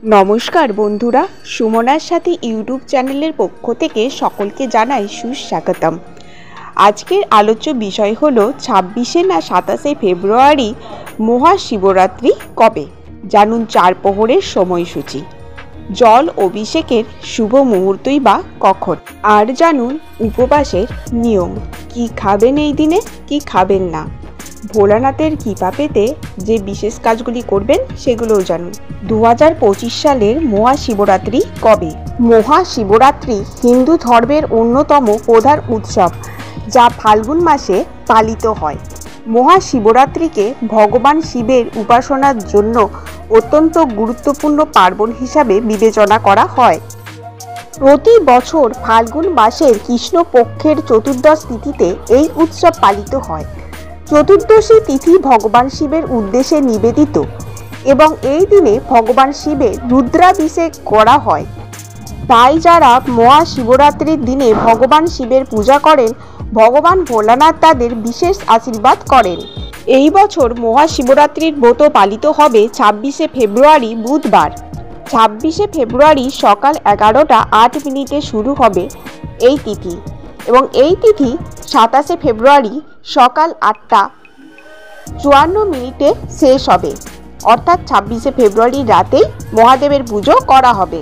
নমস্কার বন্ধুরা, সুমনার সাথে ইউটিউব চ্যানেলের পক্ষ থেকে সকলকে জানাই সুস্বাগতম। আজকের আলোচ্য বিষয় হলো 26শে না 27শে ফেব্রুয়ারি মহাশিবরাত্রি কবে, জানুন চার প্রহরের সময়সূচি, জল অভিষেকের শুভ মুহূর্তই বা কখন, আর জানুন উপবাসের নিয়ম, কি খাবেন এই দিনে, কি খাবেন না, ভোলানাথের কৃপা পেতে যে বিশেষ কাজগুলি করবেন সেগুলোও জানুন। 2025 সালের মহাশিবরাত্রি কবে? মহাশিবরাত্রি হিন্দু ধর্মের অন্যতম প্রধান উৎসব, যা ফাল্গুন মাসে পালিত হয়। মহাশিবরাত্রিকে ভগবান শিবের উপাসনার জন্য অত্যন্ত গুরুত্বপূর্ণ পার্বণ হিসাবে বিবেচনা করা হয়। প্রতি বছর ফাল্গুন মাসের কৃষ্ণপক্ষের চতুর্দশ তিথিতে এই উৎসব পালিত হয়। চতুর্দশী তিথি ভগবান শিবের উদ্দেশ্যে নিবেদিত এবং এই দিনে ভগবান শিবের রুদ্রাভিষেক করা হয়। তাই যারা মহাশিবরাত্রির দিনে ভগবান শিবের পূজা করেন, ভগবান ভোলানাথ তাদের বিশেষ আশীর্বাদ করেন। এই বছর মহাশিবরাত্রির ব্রত পালিত হবে 26শে ফেব্রুয়ারি বুধবার। 26শে ফেব্রুয়ারি সকাল 11টা 8 মিনিটে শুরু হবে এই তিথি এবং এই তিথি 27শে ফেব্রুয়ারি সকাল 8টা 54 মিনিটে শেষ হবে, অর্থাৎ 26শে ফেব্রুয়ারি রাতেই মহাদেবের পুজো করা হবে।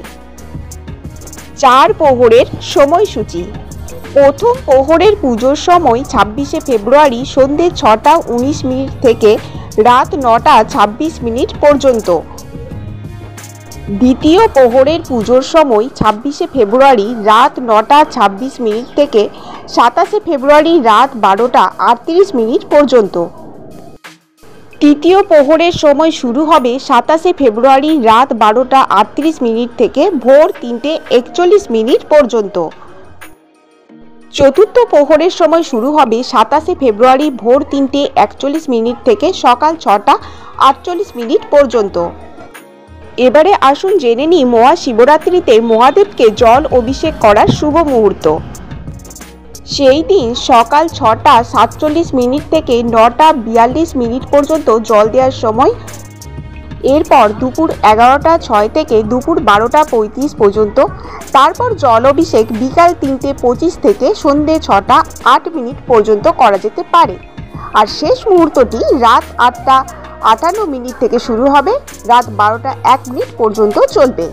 চার প্রহরের সময়সূচি। প্রথম প্রহরের পুজোর সময় 26শে ফেব্রুয়ারি সন্ধ্যে 6টা 19 মিনিট থেকে রাত 9টা 26 মিনিট পর্যন্ত। দ্বিতীয় প্রহরের পুজোর সময় 26শে ফেব্রুয়ারি রাত 9টা 26 মিনিট থেকে 27শে ফেব্রুয়ারি রাত 12টা 38 মিনিট পর্যন্ত। তৃতীয় প্রহরের সময় শুরু হবে 27শে ফেব্রুয়ারি রাত 12টা 38 মিনিট থেকে ভোর 3টে 41 মিনিট পর্যন্ত। চতুর্থ প্রহরের সময় শুরু হবে 27শে ফেব্রুয়ারি ভোর 3টে 41 মিনিট থেকে সকাল 6টা 48 মিনিট পর্যন্ত। এবারে আসুন জেনে নিই মহাশিবরাত্রিতে মহাদেবকে জল অভিষেক করার শুভ মুহূর্ত। সেই দিন সকাল 6টা 47 মিনিট থেকে 9টা 42 মিনিট পর্যন্ত জল দেওয়ার সময়, এরপর দুপুর 11টা 6 থেকে দুপুর 12টা 35 পর্যন্ত, তারপর জল অভিষেক বিকাল 3টে 25 থেকে সন্ধ্যে 6টা 8 মিনিট পর্যন্ত করা যেতে পারে। আর শেষ মুহূর্তটি রাত 8টা 58 মিনিট থেকে শুরু হবে, রাত 12টা 1 মিনিট পর্যন্ত চলবে।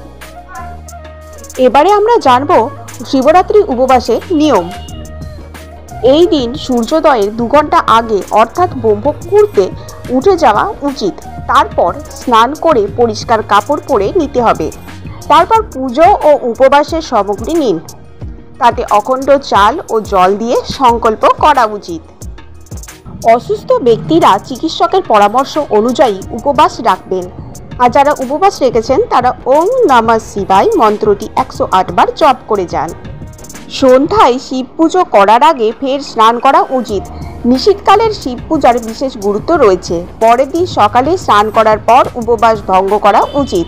এবারে আমরা জানব শিবরাত্রি উপবাসের নিয়ম। এই দিন সূর্যোদয়ের 2 ঘন্টা আগে অর্থাৎ ব্রহ্ম মুহূর্তে উঠে যাওয়া উচিত। তারপর স্নান করে পরিষ্কার কাপড় পরে নিতে হবে। তারপর পুজো ও উপবাসের সামগ্রী নিন, তাতে অখণ্ড চাল ও জল দিয়ে সংকল্প করা উচিত। অসুস্থ ব্যক্তিরা চিকিৎসকের পরামর্শ অনুযায়ী উপবাস রাখবেন, আর যারা উপবাস রেখেছেন তারা ওং নমঃ শিবায় মন্ত্রটি 108 বার জপ করে যান। সন্ধ্যায় শিব পুজো করার আগে ফের স্নান করা উচিত। নিশীথকালের শিব পূজার বিশেষ গুরুত্ব রয়েছে। পরের দিন সকালে স্নান করার পর উপবাস ভঙ্গ করা উচিত।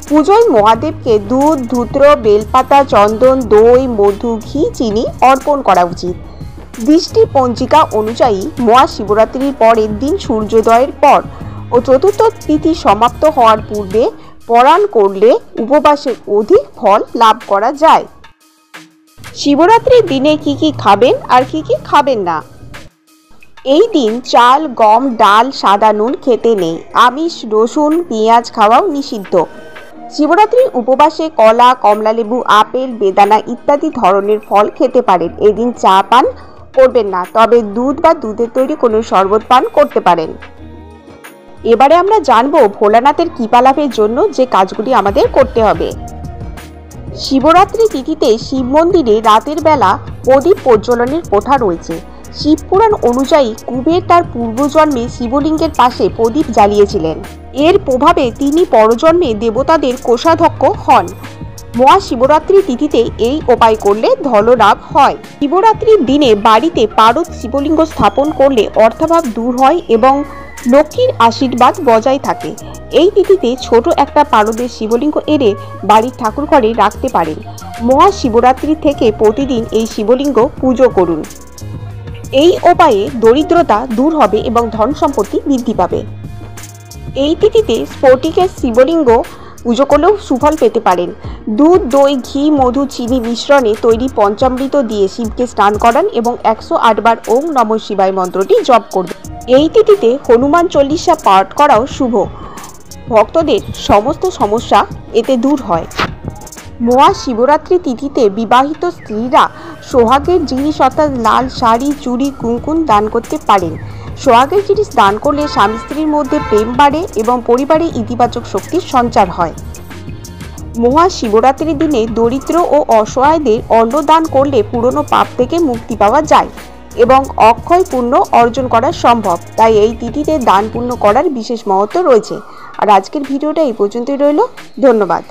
পুজোয় মহাদেবকে দুধ, ধূত্র, বেলপাতা, চন্দন, দই, মধু, ঘি, চিনি অর্পণ করা উচিত। দৃষ্টি পঞ্জিকা অনুযায়ী মহাশিবরাত্রির পরের দিন সূর্যোদয়ের পর ও চতুর্থ তিথি সমাপ্ত হওয়ার পূর্বে পারণ করলে উপবাসের অধিক ফল লাভ করা যায়। শিবরাত্রির দিনে কি কি খাবেন আর কি কি খাবেন না। এই দিন চাল, গম, ডাল, সাদা নুন খেতে নেই। আমিষ, রসুন, পেঁয়াজ খাওয়াও নিষিদ্ধ। শিবরাত্রির উপবাসে কলা, কমলালেবু, আপেল, বেদানা ইত্যাদি ধরনের ফল খেতে পারেন। এদিন চা পান করবেন না, তবে দুধ বা দুধের তৈরি কোনো শরবত পান করতে পারেন। এবারে আমরা জানব ভোলানাথের কৃপা লাভের জন্য যে কাজগুলি আমাদের করতে হবে। শিবরাত্রি তিথিতে শিব মন্দিরে রাতের বেলা প্রদীপ প্রজ্বলনের প্রথা রয়েছে। শিবপুরাণ অনুযায়ী কুবের তার পূর্বজন্মে শিবলিঙ্গের পাশে প্রদীপ জ্বালিয়েছিলেন। এর প্রভাবে তিনি পরজন্মে দেবতাদের কোষাধ্যক্ষ হন। মহাশিবরাত্রি তিথিতে এই উপায় করলে ধনলাভ হয়। শিবরাত্রির দিনে বাড়িতে পারদ শিবলিঙ্গ স্থাপন করলে অর্থাভাব দূর হয় এবং লক্ষ্মীর আশীর্বাদ বজায় থাকে। এই তিথিতে ছোট একটা পারদের শিবলিঙ্গ এনে বাড়ির ঠাকুর ঘরে রাখতে পারেন। মহাশিবরাত্রি থেকে প্রতিদিন এই শিবলিঙ্গ পুজো করুন। এই উপায়ে দরিদ্রতা দূর হবে এবং ধন সম্পত্তি বৃদ্ধি পাবে। এই তিথিতে স্ফটিকের শিবলিঙ্গ পুজো করলেও সুফল পেতে পারেন। দুধ, দই, ঘি, মধু, চিনি মিশ্রণে তৈরি পঞ্চামৃত দিয়ে শিবকে স্নান করান এবং 108 বার ওম নমঃ শিবায় মন্ত্রটি জপ করবেন। এই তিথিতে হনুমান চল্লিশা পাঠ করাও শুভ। ভক্তদের সমস্ত সমস্যা এতে দূর হয়। মহাশিবরাত্রি তিথিতে বিবাহিত স্ত্রীরা সোহাগের জিনিস অর্থাৎ লাল শাড়ি, চুড়ি, কুঙ্কুম দান করতে পারেন। সোহাগের জিনিস দান করলে স্বামী স্ত্রীর মধ্যে প্রেম বাড়ে এবং পরিবারে ইতিবাচক শক্তির সঞ্চার হয়। মহাশিবরাত্রির দিনে দরিদ্র ও অসহায়দের অন্ন দান করলে পুরনো পাপ থেকে মুক্তি পাওয়া যায় এবং অক্ষয় পুণ্য অর্জন করা সম্ভব। তাই এই তিথিতে দান পুণ্য করার বিশেষ মহত্ব রয়েছে। আর আজকের ভিডিওটা এই পর্যন্তই রইল। ধন্যবাদ।